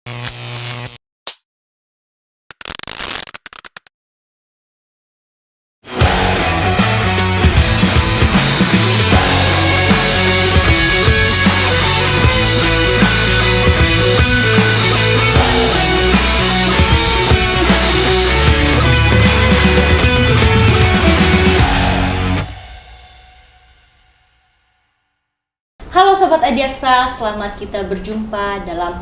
Halo Sobat Adiaksa, selamat kita berjumpa dalam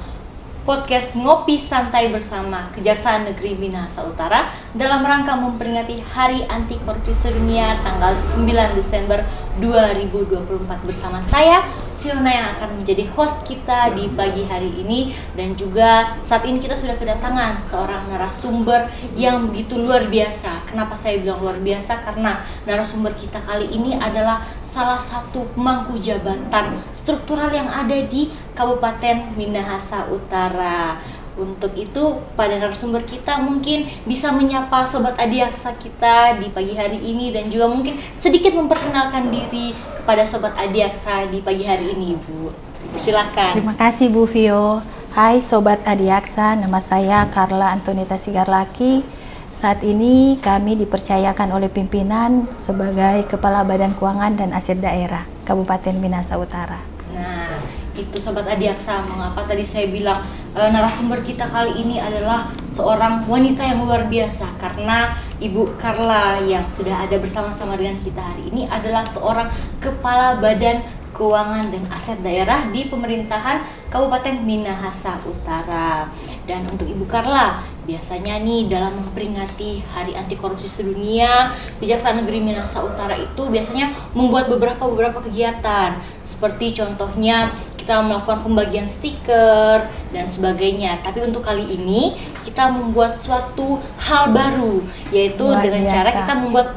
podcast Ngopi Santai bersama Kejaksaan Negeri Minahasa Utara dalam rangka memperingati Hari Anti Korupsi Sedunia tanggal 9 Desember 2024 bersama saya, Fiona, yang akan menjadi host kita di pagi hari ini. Dan juga saat ini kita sudah kedatangan seorang narasumber yang begitu luar biasa. Kenapa saya bilang luar biasa? Karena narasumber kita kali ini adalah salah satu pemangku jabatan struktural yang ada di Kabupaten Minahasa Utara. Untuk itu, pada narasumber kita mungkin bisa menyapa Sobat Adiaksa kita di pagi hari ini dan juga mungkin sedikit memperkenalkan diri kepada Sobat Adiaksa di pagi hari ini, Bu. Silakan. Terima kasih Bu Vio. Hai Sobat Adiaksa, nama saya Carla Antonita Sigarlaki. Saat ini kami dipercayakan oleh pimpinan sebagai Kepala Badan Keuangan dan Aset Daerah Kabupaten Minahasa Utara. Nah, itu Sobat Adiaksa, mengapa tadi saya bilang narasumber kita kali ini adalah seorang wanita yang luar biasa, karena Ibu Carla yang sudah ada bersama-sama dengan kita hari ini adalah seorang Kepala Badan Keuangan dan Aset Daerah di pemerintahan Kabupaten Minahasa Utara. Dan untuk Ibu Carla, biasanya nih dalam memperingati Hari Anti Korupsi Sedunia, Kejaksaan Negeri Minahasa Utara itu biasanya membuat beberapa kegiatan. Seperti contohnya kita melakukan pembagian stiker dan sebagainya. Tapi untuk kali ini kita membuat suatu hal baru, yaitu dengan cara kita membuat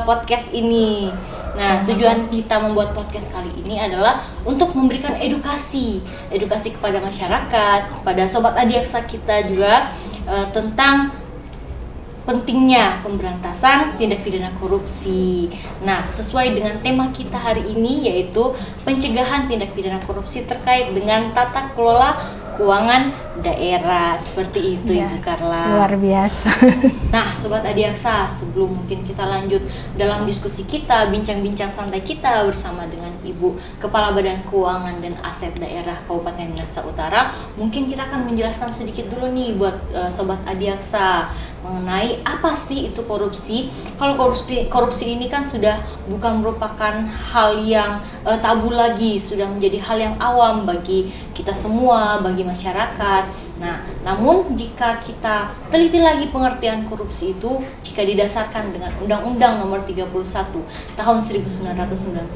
podcast ini. Nah, tujuan kita membuat podcast kali ini adalah untuk memberikan edukasi kepada masyarakat, kepada Sobat Adiaksa kita juga tentang pentingnya pemberantasan tindak pidana korupsi. Nah, sesuai dengan tema kita hari ini, yaitu pencegahan tindak pidana korupsi terkait dengan tata kelola keuangan daerah. Seperti itu ya, Ibu Carla. Luar biasa. Nah, Sobat Adiaksa, sebelum mungkin kita lanjut dalam diskusi kita, bincang-bincang santai kita bersama dengan Ibu Kepala Badan Keuangan dan Aset Daerah Kabupaten Minahasa Utara, mungkin kita akan menjelaskan sedikit dulu nih buat Sobat Adiaksa mengenai apa sih itu korupsi. Kalau korupsi ini kan sudah bukan merupakan hal yang tabu lagi, sudah menjadi hal yang awam bagi kita semua, bagi masyarakat. Nah, namun jika kita teliti lagi pengertian korupsi itu, jika didasarkan dengan Undang-Undang Nomor 31 Tahun 1999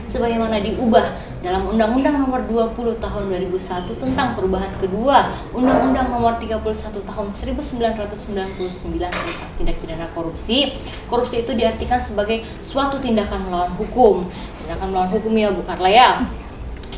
sebagaimana diubah dalam Undang-Undang Nomor 20 Tahun 2001 tentang perubahan kedua Undang-Undang Nomor 31 Tahun 1999 tentang tindak pidana korupsi. Korupsi itu diartikan sebagai suatu tindakan melawan hukum. Tindakan melawan hukum ya, Bu Carla ya,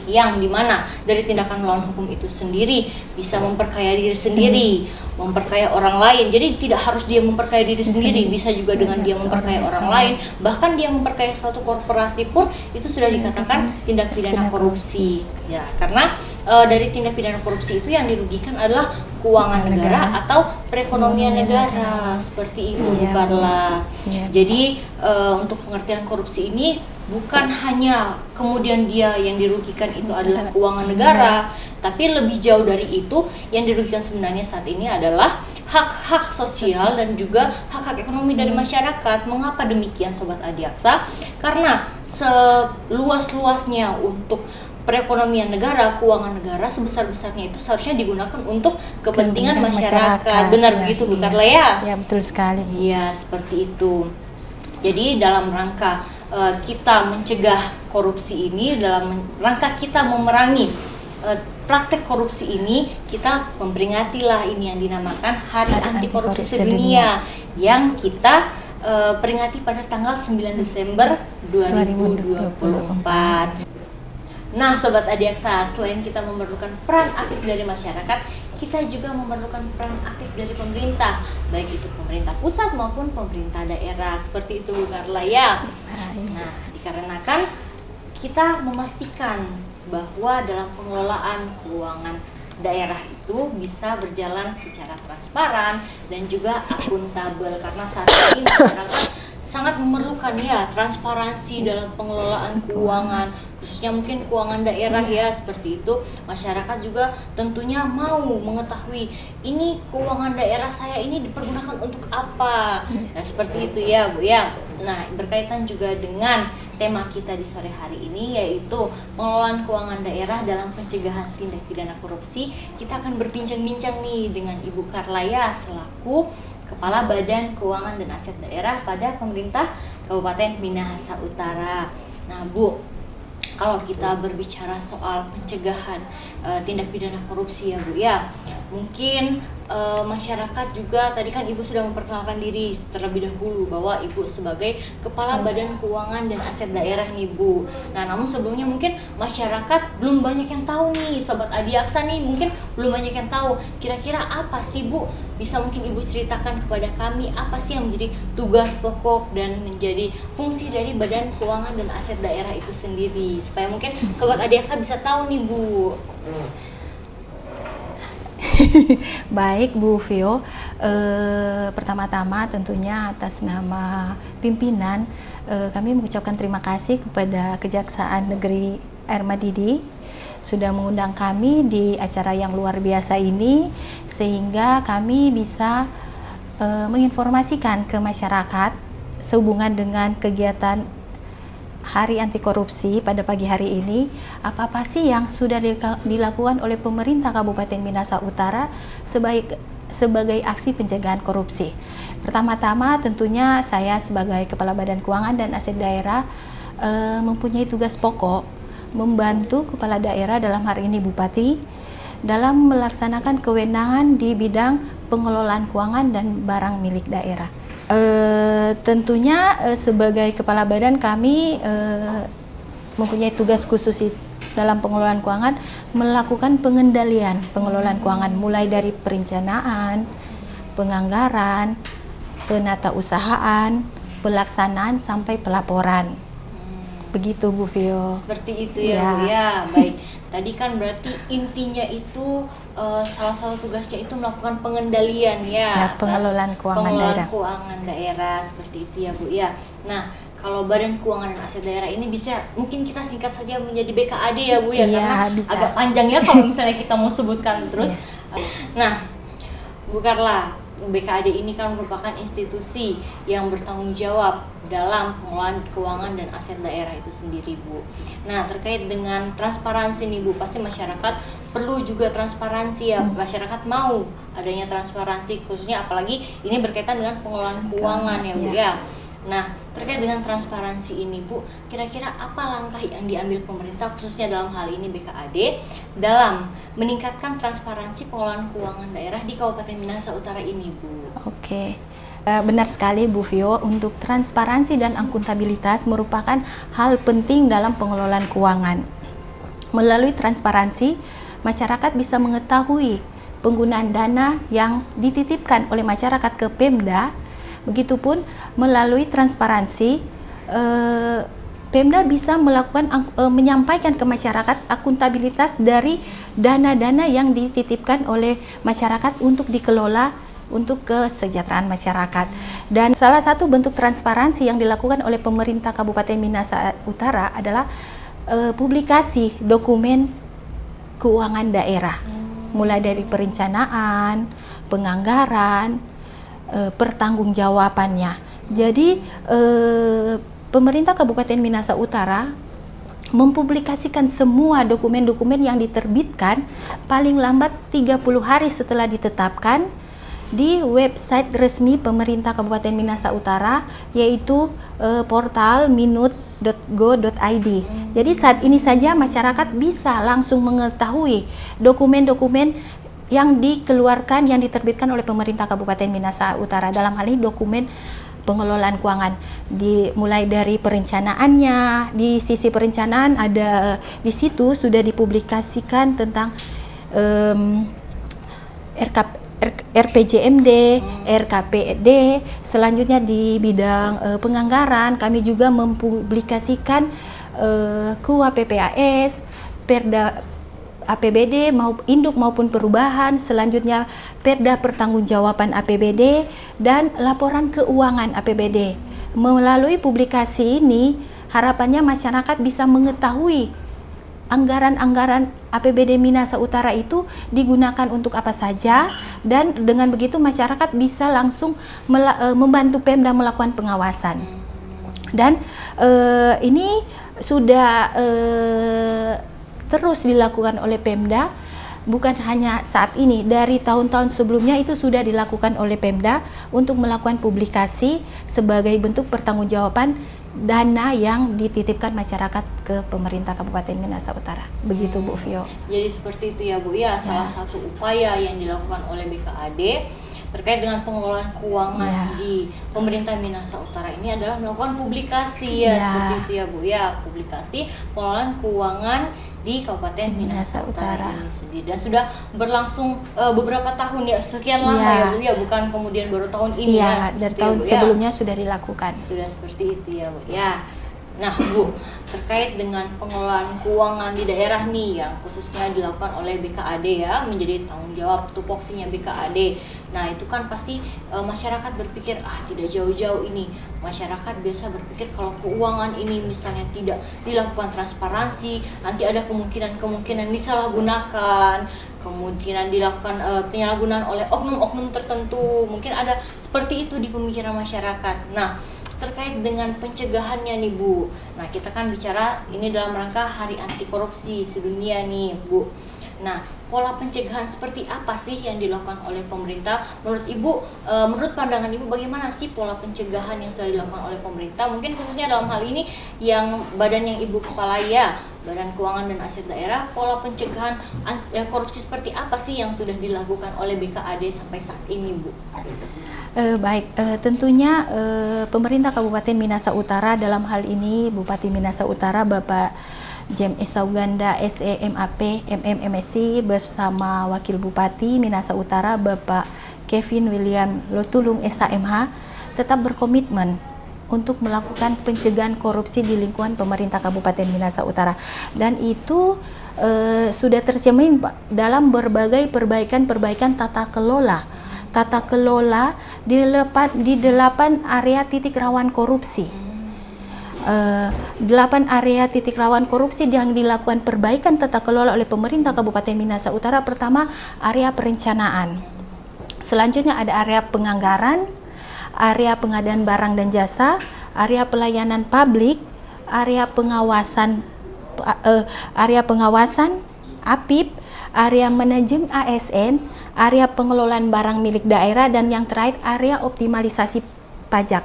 yang dimana dari tindakan melawan hukum itu sendiri bisa memperkaya diri sendiri, memperkaya orang lain. Jadi tidak harus dia memperkaya diri sendiri, bisa juga dengan dia memperkaya orang lain, bahkan dia memperkaya suatu korporasi pun itu sudah dikatakan tindak pidana korupsi. Ya, karena dari tindak pidana korupsi itu yang dirugikan adalah keuangan negara atau perekonomian negara. Seperti itu, Bu Carla. Jadi untuk pengertian korupsi ini bukan hanya kemudian dia yang dirugikan itu adalah keuangan negara, tapi lebih jauh dari itu, yang dirugikan sebenarnya saat ini adalah hak-hak sosial dan juga hak-hak ekonomi dari masyarakat. Mengapa demikian, Sobat Adiaksa? Karena seluas-luasnya untuk perekonomian negara, keuangan negara sebesar-besarnya itu seharusnya digunakan untuk kepentingan masyarakat. Benar begitu, Bu Carla ya? Ya, betul sekali. Iya, seperti itu. Jadi dalam rangka kita mencegah korupsi ini, dalam rangka kita memerangi praktek korupsi ini, kita memperingatilah ini yang dinamakan Hari Anti Korupsi Sedunia yang kita peringati pada tanggal 9 Desember 2024. Nah, Sobat Adiaksa, selain kita memerlukan peran aktif dari masyarakat, kita juga memerlukan peran aktif dari pemerintah, baik itu pemerintah pusat maupun pemerintah daerah. Seperti itu, Bu Carla ya. Nah, dikarenakan kita memastikan bahwa dalam pengelolaan keuangan daerah itu bisa berjalan secara transparan dan juga akuntabel, karena saat ini masyarakat sangat memerlukan ya transparansi dalam pengelolaan keuangan, khususnya mungkin keuangan daerah ya, seperti itu. Masyarakat juga tentunya mau mengetahui ini keuangan daerah saya ini dipergunakan untuk apa. Nah, seperti itu ya Bu ya. Nah, berkaitan juga dengan tema kita di sore hari ini, yaitu pengelolaan keuangan daerah dalam pencegahan tindak pidana korupsi. Kita akan berbincang-bincang nih dengan Ibu Karlaya selaku Kepala Badan Keuangan dan Aset Daerah pada Pemerintah Kabupaten Minahasa Utara. Nah Bu, kalau kita berbicara soal pencegahan tindak pidana korupsi ya Bu ya, mungkin masyarakat juga, tadi kan Ibu sudah memperkenalkan diri terlebih dahulu bahwa Ibu sebagai Kepala Badan Keuangan dan Aset Daerah nih Bu. Nah, namun sebelumnya mungkin masyarakat belum banyak yang tahu nih, Sobat Adiaksa nih mungkin belum banyak yang tahu. Kira-kira apa sih Bu? Bisa mungkin Ibu ceritakan kepada kami apa sih yang menjadi tugas pokok dan menjadi fungsi dari Badan Keuangan dan Aset Daerah itu sendiri, supaya mungkin Sobat Adiaksa bisa tahu nih Bu. Baik Bu Vio, pertama-tama tentunya atas nama pimpinan kami mengucapkan terima kasih kepada Kejaksaan Negeri Air Madidi sudah mengundang kami di acara yang luar biasa ini, sehingga kami bisa menginformasikan ke masyarakat sehubungan dengan kegiatan Hari Anti Korupsi pada pagi hari ini, apa-apa sih yang sudah dilakukan oleh pemerintah Kabupaten Minahasa Utara sebagai aksi pencegahan korupsi. Pertama-tama tentunya saya sebagai Kepala Badan Keuangan dan Aset Daerah mempunyai tugas pokok membantu Kepala Daerah, dalam hari ini Bupati, dalam melaksanakan kewenangan di bidang pengelolaan keuangan dan barang milik daerah. Tentunya sebagai Kepala Badan kami mempunyai tugas khusus dalam pengelolaan keuangan, melakukan pengendalian pengelolaan keuangan mulai dari perencanaan, penganggaran, penatausahaan, pelaksanaan sampai pelaporan. Begitu Bu Vio. Seperti itu ya Bu ya. Baik. Tadi kan berarti intinya itu salah satu tugasnya itu melakukan pengendalian ya, pengelolaan keuangan daerah seperti itu ya Bu ya. Nah, kalau Badan Keuangan dan Aset Daerah ini bisa mungkin kita singkat saja menjadi BKAD ya Bu ya, karena bisa. Agak panjang ya kalau misalnya kita mau sebutkan terus. Nah, Bu Karla, BKAD ini kan merupakan institusi yang bertanggung jawab dalam pengelolaan keuangan dan aset daerah itu sendiri Bu. Nah, terkait dengan transparansi nih Bu, pasti masyarakat perlu juga transparansi ya. Masyarakat mau adanya transparansi, khususnya apalagi ini berkaitan dengan pengelolaan keuangan ya Bu ya. Nah, terkait dengan transparansi ini Bu, kira-kira apa langkah yang diambil pemerintah khususnya dalam hal ini BKAD dalam meningkatkan transparansi pengelolaan keuangan daerah di Kabupaten Minahasa Utara ini Bu? Oke, benar sekali Bu Vio, untuk transparansi dan akuntabilitas merupakan hal penting dalam pengelolaan keuangan. Melalui transparansi, masyarakat bisa mengetahui penggunaan dana yang dititipkan oleh masyarakat ke Pemda. Begitupun melalui transparansi, Pemda bisa melakukan menyampaikan ke masyarakat akuntabilitas dari dana-dana yang dititipkan oleh masyarakat untuk dikelola untuk kesejahteraan masyarakat. Dan salah satu bentuk transparansi yang dilakukan oleh pemerintah Kabupaten Minahasa Utara adalah publikasi dokumen keuangan daerah, mulai dari perencanaan, penganggaran, pertanggungjawabannya. Jadi pemerintah Kabupaten Minahasa Utara mempublikasikan semua dokumen-dokumen yang diterbitkan paling lambat 30 hari setelah ditetapkan di website resmi pemerintah Kabupaten Minahasa Utara, yaitu portal minut.go.id. Jadi saat ini saja masyarakat bisa langsung mengetahui dokumen-dokumen yang dikeluarkan, yang diterbitkan oleh pemerintah Kabupaten Minahasa Utara. Dalam hal ini dokumen pengelolaan keuangan, mulai dari perencanaannya. Di sisi perencanaan ada, di situ sudah dipublikasikan tentang RPJMD, RKPD. Selanjutnya di bidang penganggaran, kami juga mempublikasikan KUA PPAS, Perda APBD induk maupun perubahan, selanjutnya perda pertanggungjawaban APBD dan laporan keuangan APBD. Melalui publikasi ini harapannya masyarakat bisa mengetahui anggaran-anggaran APBD Minahasa Utara itu digunakan untuk apa saja, dan dengan begitu masyarakat bisa langsung membantu Pemda melakukan pengawasan. Dan ini sudah terus dilakukan oleh Pemda, bukan hanya saat ini, dari tahun-tahun sebelumnya itu sudah dilakukan oleh Pemda untuk melakukan publikasi sebagai bentuk pertanggungjawaban dana yang dititipkan masyarakat ke pemerintah Kabupaten Minahasa Utara. Begitu Bu Vio. Jadi seperti itu ya Bu ya, salah satu upaya yang dilakukan oleh BKAD terkait dengan pengelolaan keuangan di pemerintah Minahasa Utara ini adalah melakukan publikasi seperti itu ya Bu ya, publikasi pengelolaan keuangan di Kabupaten Minahasa Utara ini sendiri, dan sudah berlangsung beberapa tahun ya, sekian lama ya Bu ya, bukan kemudian baru tahun ini dari tahun sebelumnya sudah dilakukan. Sudah seperti itu ya Bu ya. Nah Bu, terkait dengan pengelolaan keuangan di daerah nih yang khususnya dilakukan oleh BKAD ya, menjadi tanggung jawab tupoksinya BKAD. Nah itu kan pasti masyarakat berpikir tidak jauh-jauh ini. Masyarakat biasa berpikir kalau keuangan ini misalnya tidak dilakukan transparansi, nanti ada kemungkinan disalahgunakan, kemungkinan dilakukan penyalahgunaan oleh oknum-oknum tertentu. Mungkin ada seperti itu di pemikiran masyarakat. Nah, terkait dengan pencegahannya nih Bu. Nah, kita kan bicara ini dalam rangka Hari Anti Korupsi Sedunia nih Bu. Nah, pola pencegahan seperti apa sih yang dilakukan oleh pemerintah? Menurut Ibu, menurut pandangan Ibu bagaimana sih pola pencegahan yang sudah dilakukan oleh pemerintah? Mungkin khususnya dalam hal ini yang badan yang Ibu kepalai ya, Badan Keuangan dan Aset Daerah, pola pencegahan korupsi seperti apa sih yang sudah dilakukan oleh BKAD sampai saat ini Bu? Tentunya pemerintah Kabupaten Minahasa Utara, dalam hal ini Bupati Minahasa Utara Bapak Jem Esauganda SEMAP MMMSI bersama Wakil Bupati Minahasa Utara Bapak Kevin William Lotulung SHMH tetap berkomitmen untuk melakukan pencegahan korupsi di lingkungan pemerintah Kabupaten Minahasa Utara, dan itu sudah tercermin dalam berbagai perbaikan tata kelola di 8 area titik rawan korupsi. 8 area titik rawan korupsi yang dilakukan perbaikan tata kelola oleh pemerintah Kabupaten Minahasa Utara. Pertama, area perencanaan. Selanjutnya ada area penganggaran, area pengadaan barang dan jasa, area pelayanan publik, area pengawasan APIP, area manajemen ASN, area pengelolaan barang milik daerah, dan yang terakhir area optimalisasi pajak.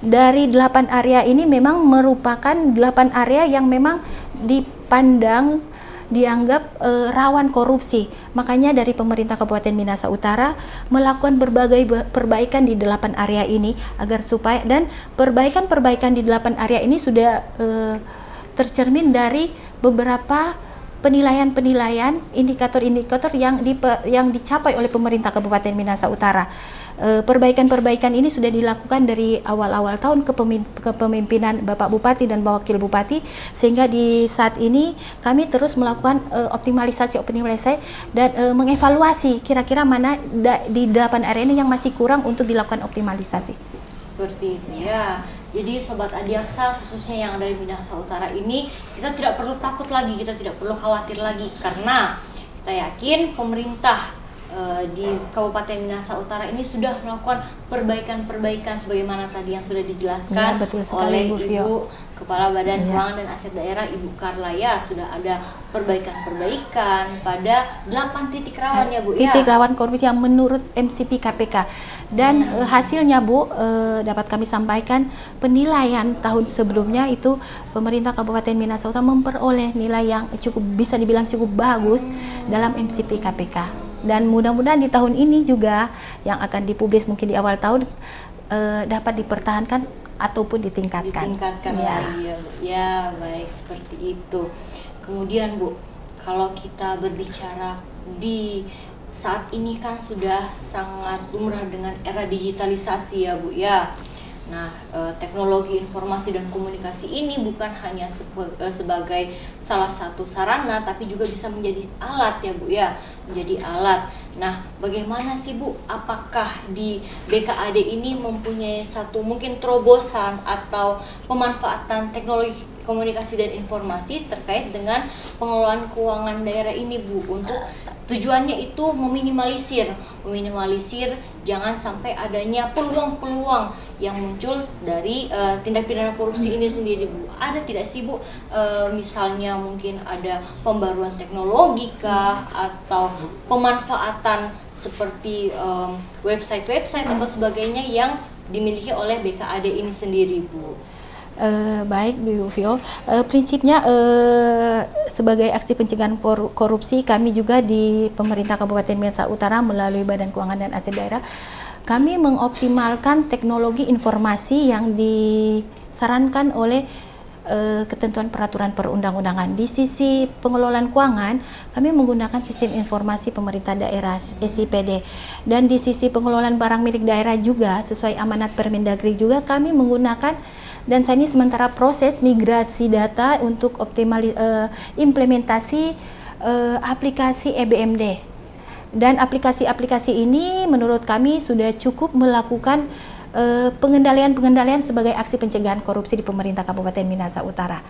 Dari 8 area ini memang merupakan 8 area yang memang dianggap rawan korupsi. Makanya dari pemerintah Kabupaten Minahasa Utara melakukan berbagai perbaikan di 8 area ini agar supaya, dan perbaikan di 8 area ini sudah tercermin dari beberapa penilaian indikator-indikator yang dicapai oleh pemerintah Kabupaten Minahasa Utara. Perbaikan-perbaikan ini sudah dilakukan dari awal-awal tahun kepemimpinan Bapak Bupati dan Wakil Bupati, sehingga di saat ini kami terus melakukan optimalisasi dan mengevaluasi kira-kira mana di 8 area ini yang masih kurang untuk dilakukan optimalisasi. Seperti itu ya. Jadi Sobat Adiaksa khususnya yang dari Minahasa Utara ini, kita tidak perlu takut lagi, kita tidak perlu khawatir lagi, karena kita yakin pemerintah di Kabupaten Minahasa Utara ini sudah melakukan perbaikan-perbaikan sebagaimana tadi yang sudah dijelaskan oleh Ibu Kepala Badan Keuangan dan Aset Daerah Ibu Karla ya. Sudah ada perbaikan-perbaikan pada 8 titik rawan ya Bu ya. Titik rawan korupsi yang menurut MCP KPK. Dan hasilnya Bu, dapat kami sampaikan, penilaian tahun sebelumnya itu pemerintah Kabupaten Minahasa Utara memperoleh nilai yang bisa dibilang cukup bagus dalam MCP KPK. Dan mudah-mudahan di tahun ini juga yang akan dipublis mungkin di awal tahun dapat dipertahankan ataupun ditingkatkan lagi ya Bu. Ya, baik, seperti itu. Kemudian Bu, kalau kita berbicara di saat ini kan sudah sangat lumrah dengan era digitalisasi ya Bu ya. Nah, teknologi informasi dan komunikasi ini bukan hanya sebagai salah satu sarana, tapi juga bisa menjadi alat ya Bu ya, menjadi alat. Nah, bagaimana sih Bu, apakah di BKAD ini mempunyai satu mungkin terobosan atau pemanfaatan teknologi komunikasi dan informasi terkait dengan pengelolaan keuangan daerah ini Bu, untuk tujuannya itu meminimalisir jangan sampai adanya peluang-peluang yang muncul dari tindak pidana korupsi ini sendiri Bu. Ada tidak sih Bu, misalnya mungkin ada pembaruan teknologi kah, atau pemanfaatan seperti website-website atau sebagainya yang dimiliki oleh BKAD ini sendiri Bu? Baik Bu Vio, prinsipnya sebagai aksi pencegahan korupsi, kami juga di pemerintah Kabupaten Minahasa Utara melalui Badan Keuangan dan Aset Daerah, kami mengoptimalkan teknologi informasi yang disarankan oleh ketentuan peraturan perundang-undangan. Di sisi pengelolaan keuangan, kami menggunakan sistem informasi pemerintah daerah (SIPD), dan di sisi pengelolaan barang milik daerah juga sesuai amanat Permendagri juga kami menggunakan, dan saat ini sementara proses migrasi data untuk implementasi aplikasi EBMD. Dan aplikasi-aplikasi ini menurut kami sudah cukup melakukan pengendalian sebagai aksi pencegahan korupsi di pemerintah Kabupaten Minahasa Utara.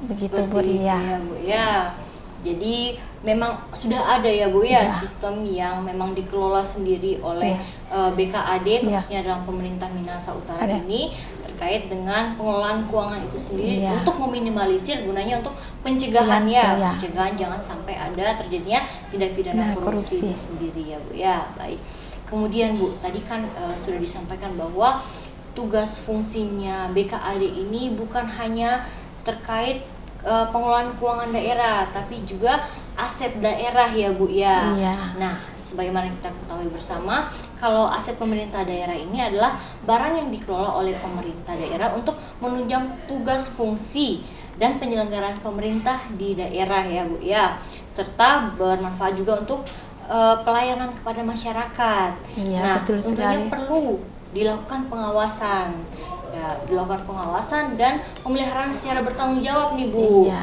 Begitu Bu ya Bu ya. Jadi memang sudah ada ya Bu ya, sistem yang memang dikelola sendiri oleh BKAD khususnya dalam pemerintah Minahasa Utara ini terkait dengan pengelolaan keuangan itu sendiri untuk meminimalisir, gunanya untuk pencegahan pencegahan jangan sampai ada terjadinya tindak pidana korupsi itu sendiri ya Bu ya. Baik. Kemudian Bu, tadi kan sudah disampaikan bahwa tugas fungsinya BKAD ini bukan hanya terkait pengelolaan keuangan daerah, tapi juga aset daerah ya Bu ya. Nah, sebagaimana kita ketahui bersama, kalau aset pemerintah daerah ini adalah barang yang dikelola oleh pemerintah daerah untuk menunjang tugas fungsi dan penyelenggaraan pemerintah di daerah ya Bu ya, serta bermanfaat juga untuk pelayanan kepada masyarakat. Nah, tentunya perlu dilakukan pengawasan, dan pemeliharaan secara bertanggung jawab nih Bu.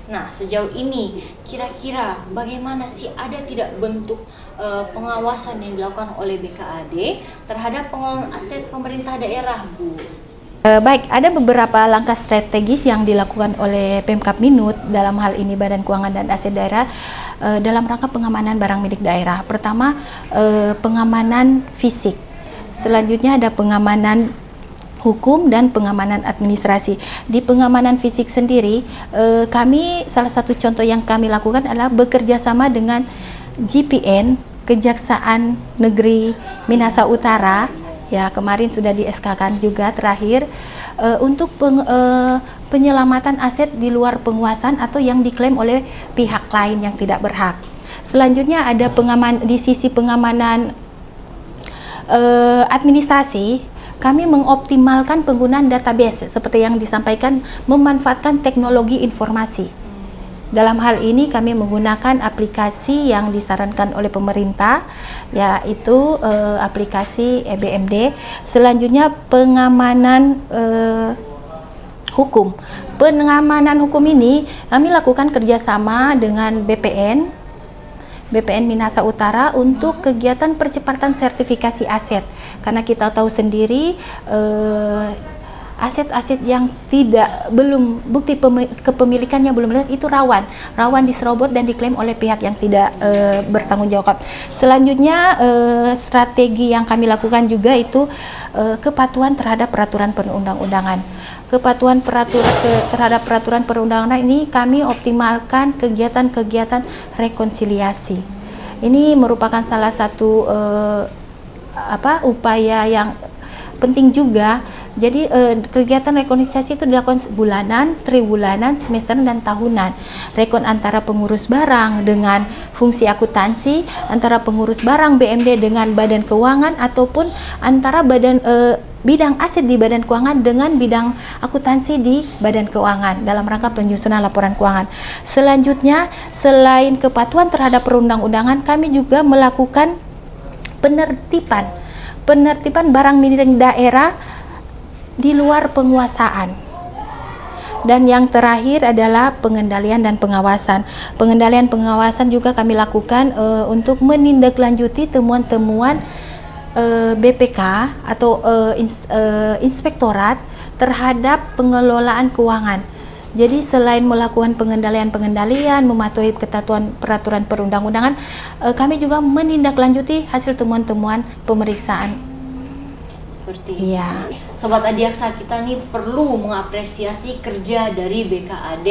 Nah, sejauh ini kira-kira bagaimana sih, ada tidak bentuk pengawasan yang dilakukan oleh BKAD terhadap pengelolaan aset pemerintah daerah Bu? Baik, ada beberapa langkah strategis yang dilakukan oleh Pemkab Minut, dalam hal ini Badan Keuangan dan Aset Daerah, dalam rangka pengamanan barang milik daerah. Pertama, pengamanan fisik. Selanjutnya ada pengamanan hukum dan pengamanan administrasi. Di pengamanan fisik sendiri, kami salah satu contoh yang kami lakukan adalah bekerja sama dengan GPN, Kejaksaan Negeri Minahasa Utara. Ya, kemarin sudah di SK-kan juga terakhir untuk penyelamatan aset di luar penguasaan atau yang diklaim oleh pihak lain yang tidak berhak. Selanjutnya ada di sisi pengamanan administrasi, kami mengoptimalkan penggunaan database seperti yang disampaikan, memanfaatkan teknologi informasi. Dalam hal ini kami menggunakan aplikasi yang disarankan oleh pemerintah, yaitu aplikasi EBMD. Selanjutnya pengamanan hukum. Pengamanan hukum ini kami lakukan kerjasama dengan BPN Minahasa Utara untuk kegiatan percepatan sertifikasi aset. Karena kita tahu sendiri aset-aset yang belum bukti kepemilikannya belum jelas itu rawan diserobot dan diklaim oleh pihak yang tidak bertanggung jawab. Selanjutnya strategi yang kami lakukan juga itu kepatuhan terhadap peraturan perundang-undangan. Kepatuhan terhadap peraturan perundang-undangan ini kami optimalkan kegiatan-kegiatan rekonsiliasi. Ini merupakan salah satu upaya yang penting juga. Jadi kegiatan rekonsiliasi itu dilakukan bulanan, triwulanan, semesteran, dan tahunan. Rekon antara pengurus barang dengan fungsi akuntansi, antara pengurus barang BMD dengan badan keuangan, ataupun antara bidang aset di badan keuangan dengan bidang akuntansi di badan keuangan dalam rangka penyusunan laporan keuangan. Selanjutnya, selain kepatuhan terhadap perundang-undangan, kami juga melakukan penertiban barang milik daerah di luar penguasaan. Dan yang terakhir adalah pengendalian dan pengawasan. Pengendalian pengawasan juga kami lakukan untuk menindaklanjuti temuan-temuan BPK atau inspektorat terhadap pengelolaan keuangan. Jadi selain melakukan pengendalian, mematuhi ketentuan peraturan perundang-undangan, kami juga menindaklanjuti hasil temuan-temuan pemeriksaan. Seperti Iya. Sobat Adiaksa, kita nih perlu mengapresiasi kerja dari BKAD,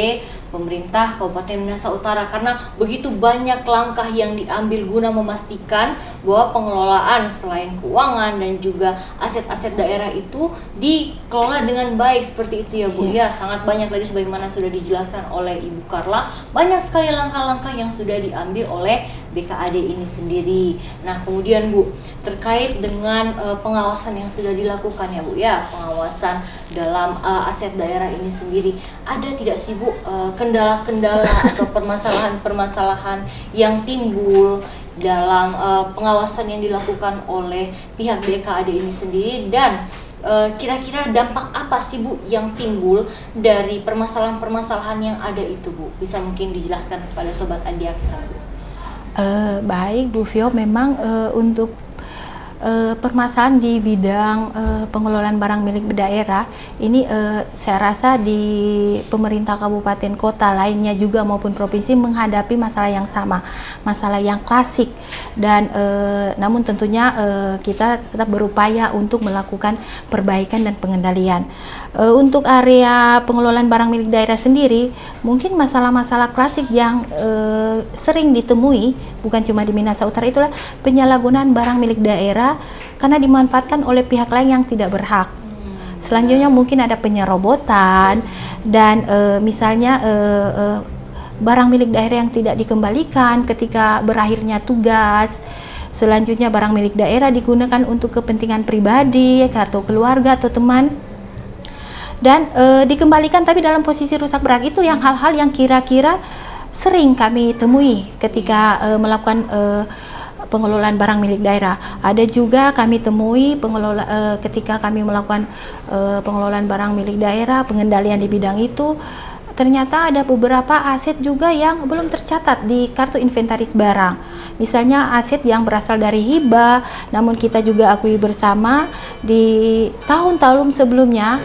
pemerintah Kabupaten Minahasa Utara, karena begitu banyak langkah yang diambil guna memastikan bahwa pengelolaan selain keuangan dan juga aset-aset daerah itu dikelola dengan baik seperti itu ya Bu. Ya, sangat banyak tadi sebagaimana sudah dijelaskan oleh Ibu Karla, banyak sekali langkah-langkah yang sudah diambil oleh BKAD ini sendiri. Nah, kemudian Bu, terkait dengan pengawasan yang sudah dilakukan ya Bu ya, pengawasan dalam aset daerah ini sendiri, ada tidak sih Bu kendala-kendala atau permasalahan-permasalahan yang timbul dalam pengawasan yang dilakukan oleh pihak BKAD ini sendiri, dan kira-kira dampak apa sih Bu yang timbul dari permasalahan-permasalahan yang ada itu Bu? Bisa mungkin dijelaskan kepada Sobat Adiaksa Bu. Baik Bu Vio, memang untuk permasalahan di bidang pengelolaan barang milik daerah ini saya rasa di pemerintah kabupaten kota lainnya juga maupun provinsi menghadapi masalah yang sama, masalah yang klasik, dan namun tentunya kita tetap berupaya untuk melakukan perbaikan dan pengendalian. Untuk area pengelolaan barang milik daerah sendiri, mungkin masalah-masalah klasik yang sering ditemui bukan cuma di Minahasa Utara itulah penyalahgunaan barang milik daerah karena dimanfaatkan oleh pihak lain yang tidak berhak. Selanjutnya mungkin ada penyerobotan dan misalnya barang milik daerah yang tidak dikembalikan ketika berakhirnya tugas. Selanjutnya barang milik daerah digunakan untuk kepentingan pribadi atau keluarga atau teman, dan dikembalikan tapi dalam posisi rusak berat. Itu yang hal-hal yang kira-kira sering kami temui ketika melakukan pengelolaan barang milik daerah. Ada juga kami temui ketika kami melakukan pengelolaan barang milik daerah, pengendalian di bidang itu, ternyata ada beberapa aset juga yang belum tercatat di kartu inventaris barang. Misalnya aset yang berasal dari hibah, namun kita juga akui bersama di tahun-tahun sebelumnya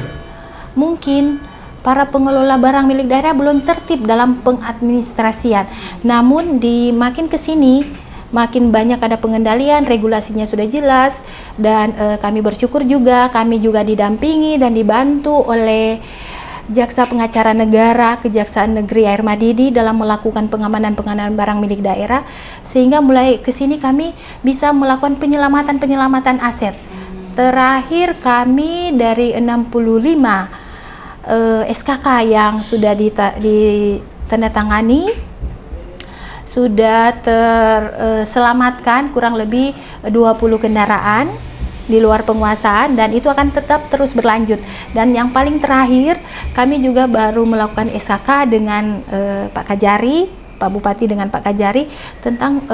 mungkin para pengelola barang milik daerah belum tertib dalam pengadministrasian. Namun di makin kesini makin banyak ada pengendalian, regulasinya sudah jelas, dan kami bersyukur juga kami juga didampingi dan dibantu oleh Jaksa Pengacara Negara Kejaksaan Negeri Air Madidi dalam melakukan pengamanan barang milik daerah, sehingga mulai kesini kami bisa melakukan penyelamatan aset. Terakhir kami dari 65 SKK yang sudah ditandatangani sudah terselamatkan kurang lebih 20 kendaraan di luar penguasaan, dan itu akan tetap terus berlanjut. Dan yang paling terakhir kami juga baru melakukan SKK dengan Pak Kajari, Pak Bupati dengan Pak Kajari tentang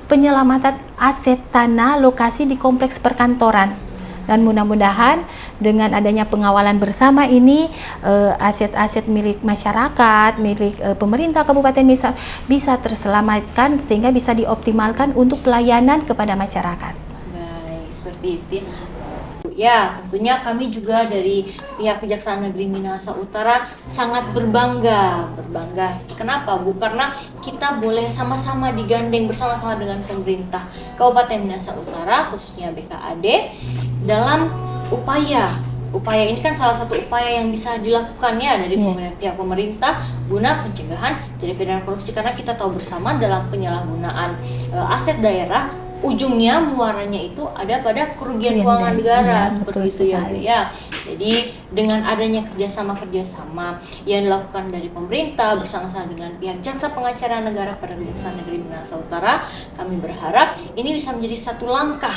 penyelamatan aset tanah lokasi di kompleks perkantoran. Dan mudah-mudahan dengan adanya pengawalan bersama ini aset-aset milik masyarakat, milik pemerintah kabupaten bisa terselamatkan sehingga bisa dioptimalkan untuk pelayanan kepada masyarakat. Baik, seperti itu ya. Tentunya kami juga dari pihak Kejaksaan Negeri Minahasa Utara sangat berbangga. Kenapa Bu? Karena kita boleh sama-sama digandeng bersama-sama dengan pemerintah Kabupaten Minahasa Utara, khususnya BKAD, dalam upaya ini kan salah satu upaya yang bisa dilakukan ya dari pihak pemerintah guna pencegahan tindak pidana korupsi, karena kita tahu bersama dalam penyalahgunaan aset daerah ujungnya muaranya itu ada pada kerugian keuangan negara, seperti itu ya Bu ya. Jadi dengan adanya kerjasama yang dilakukan dari pemerintah bersama-sama dengan pihak Jaksa Pengacara Negara pada Kejaksaan Negeri Minahasa Utara, kami berharap ini bisa menjadi satu langkah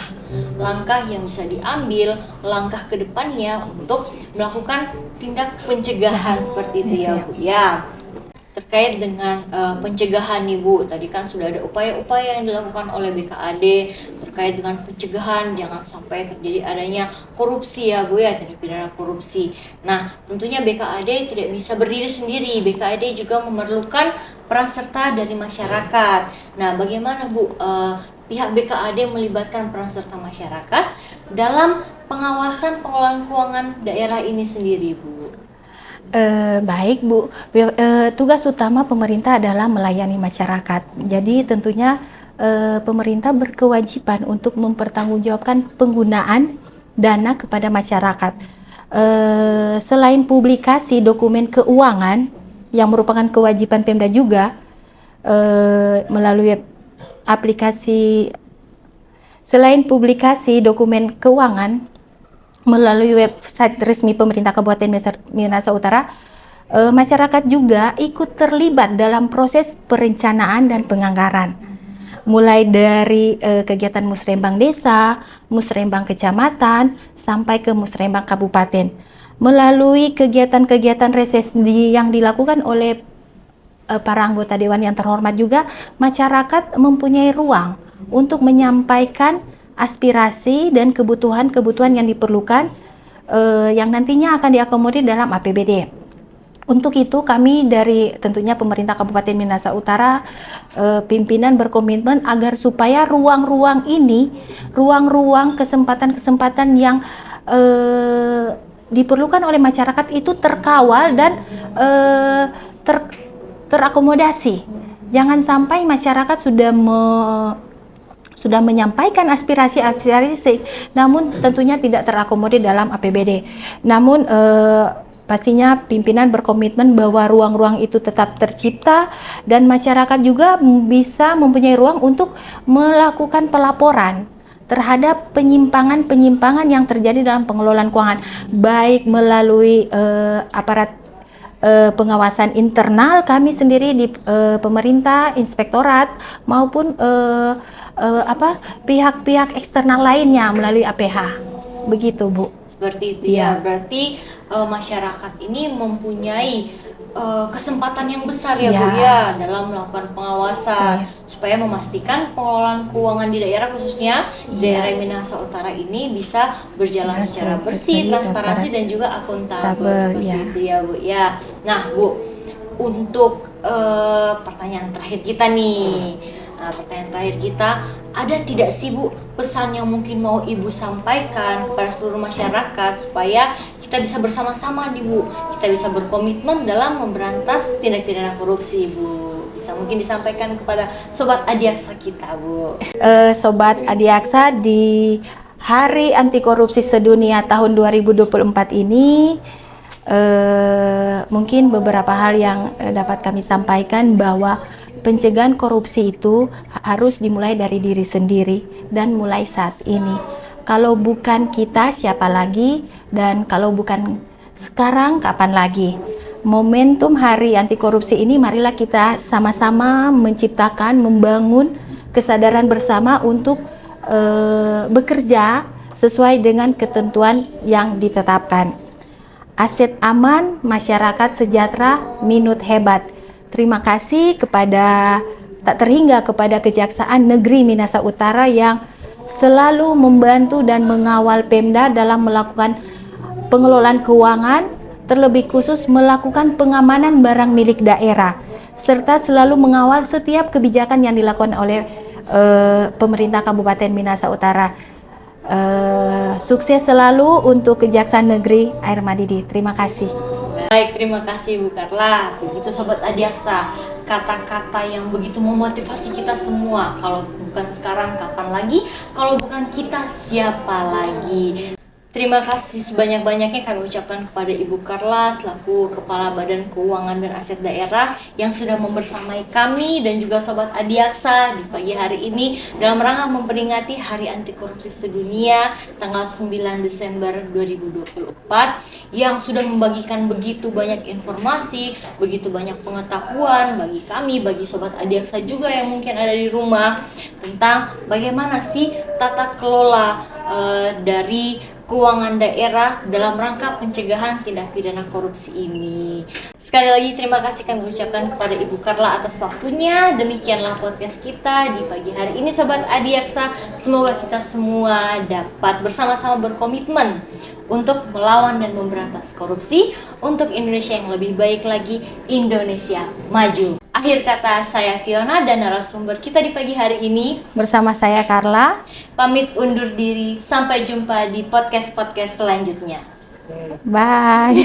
yang bisa diambil langkah ke depannya untuk melakukan tindak pencegahan seperti itu ya Bu ya. terkait dengan pencegahan nih Bu. Tadi kan sudah ada upaya-upaya yang dilakukan oleh BKAD terkait dengan pencegahan jangan sampai terjadi adanya korupsi ya Bu ya, tindak pidana korupsi. Nah, tentunya BKAD tidak bisa berdiri sendiri. BKAD juga memerlukan peran serta dari masyarakat. Nah, bagaimana Bu pihak BKAD melibatkan peran serta masyarakat dalam pengawasan pengelolaan keuangan daerah ini sendiri Bu? Baik Bu, tugas utama pemerintah adalah melayani masyarakat. Jadi tentunya pemerintah berkewajiban untuk mempertanggungjawabkan penggunaan dana kepada masyarakat. Selain publikasi dokumen keuangan yang merupakan kewajiban Pemda juga melalui aplikasi, selain publikasi dokumen keuangan melalui website resmi pemerintah Kabupaten Minahasa Utara, masyarakat juga ikut terlibat dalam proses perencanaan dan penganggaran. Mulai dari kegiatan musrembang desa, musrembang kecamatan, sampai ke musrembang kabupaten. Melalui kegiatan-kegiatan reses yang dilakukan oleh para anggota dewan yang terhormat juga, masyarakat mempunyai ruang untuk menyampaikan aspirasi dan kebutuhan-kebutuhan yang diperlukan yang nantinya akan diakomodir dalam APBD. Untuk itu kami dari tentunya pemerintah Kabupaten Minahasa Utara pimpinan berkomitmen agar supaya ruang-ruang ini, ruang-ruang kesempatan-kesempatan yang diperlukan oleh masyarakat itu terkawal dan terakomodasi. Jangan sampai masyarakat sudah menyampaikan aspirasi, namun tentunya tidak terakomodir dalam APBD. Namun pastinya pimpinan berkomitmen bahwa ruang-ruang itu tetap tercipta dan masyarakat juga bisa mempunyai ruang untuk melakukan pelaporan terhadap penyimpangan-penyimpangan yang terjadi dalam pengelolaan keuangan, baik melalui aparat pengawasan internal kami sendiri di pemerintah, inspektorat, maupun pihak-pihak eksternal lainnya melalui APH. Begitu Bu. Seperti itu ya. Berarti masyarakat ini mempunyai kesempatan yang besar ya Bu ya dalam melakukan pengawasan supaya memastikan pengelolaan keuangan di daerah, khususnya di daerah Minahasa Utara ini bisa berjalan secara bersih, transparansi dan juga akuntabel seperti itu ya Bu ya. Nah Bu, untuk pertanyaan terakhir kita nih. Nah, pertanyaan terakhir kita, ada tidak sih Bu pesan yang mungkin mau Ibu sampaikan kepada seluruh masyarakat supaya kita bisa bersama-sama nih Bu, kita bisa berkomitmen dalam memberantas tindak pidana korupsi Bu? Bisa mungkin disampaikan kepada Sobat Adiaksa kita Bu. Sobat Adiaksa, di Hari Anti Korupsi Sedunia tahun 2024 ini mungkin beberapa hal yang dapat kami sampaikan bahwa pencegahan korupsi itu harus dimulai dari diri sendiri dan mulai saat ini. Kalau bukan kita, siapa lagi? Dan kalau bukan sekarang, kapan lagi? Momentum Hari Anti Korupsi ini, marilah kita sama-sama menciptakan, membangun kesadaran bersama untuk bekerja sesuai dengan ketentuan yang ditetapkan. Aset aman, masyarakat sejahtera, minut hebat. Terima kasih tak terhingga kepada Kejaksaan Negeri Minahasa Utara yang selalu membantu dan mengawal Pemda dalam melakukan pengelolaan keuangan, terlebih khusus melakukan pengamanan barang milik daerah, serta selalu mengawal setiap kebijakan yang dilakukan oleh pemerintah Kabupaten Minahasa Utara. Sukses selalu untuk Kejaksaan Negeri Air Madidi. Terima kasih. Baik, terima kasih Bu Karla. Begitu Sobat Adiaksa, kata-kata yang begitu memotivasi kita semua. Kalau bukan sekarang, kapan lagi? Kalau bukan kita, siapa lagi? Terima kasih sebanyak-banyaknya kami ucapkan kepada Ibu Karla selaku Kepala Badan Keuangan dan Aset Daerah yang sudah membersamai kami dan juga Sobat Adiaksa di pagi hari ini dalam rangka memperingati Hari Anti Korupsi Sedunia tanggal 9 Desember 2024 yang sudah membagikan begitu banyak informasi, begitu banyak pengetahuan bagi kami, bagi Sobat Adiaksa juga yang mungkin ada di rumah tentang bagaimana sih tata kelola dari keuangan daerah dalam rangka pencegahan tindak pidana korupsi ini. Sekali lagi terima kasih kami ucapkan kepada Ibu Carla atas waktunya. Demikianlah podcast kita di pagi hari ini Sobat Adiaksa. Semoga kita semua dapat bersama-sama berkomitmen untuk melawan dan memberantas korupsi, untuk Indonesia yang lebih baik lagi, Indonesia maju. Akhir kata, saya Fiona dan narasumber kita di pagi hari ini Bersama saya Carla. pamit undur diri. Sampai jumpa di podcast-podcast selanjutnya. Bye.